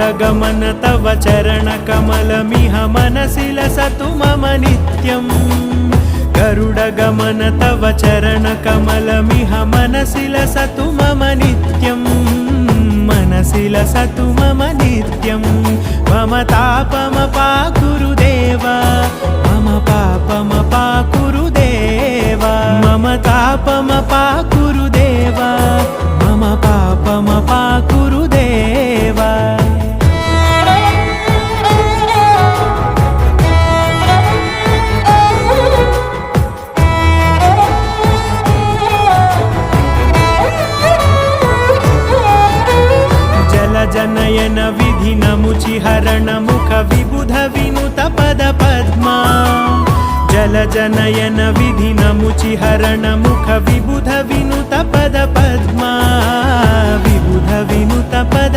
गरुडगमन तव चरणकमलमिह मनसि लसतु मम नित्यम् गरुडगमन तव चरणकमलमिह मनसि लसतु मम नित्यम् मनसि लसतु मम नित्यम् मम तापमपाकुरुदेव मम पापमपाकुरुदेव मम तापमपाकुरुदेव मम पापमपाकुरुदेव जनयन विधिनमुचिहरण मुख विबुध विनुत पद पद्मा जलजनयन विधिनमुचिहरण मुख विबुध विनुत पद पद्मा विबुध विनुत पद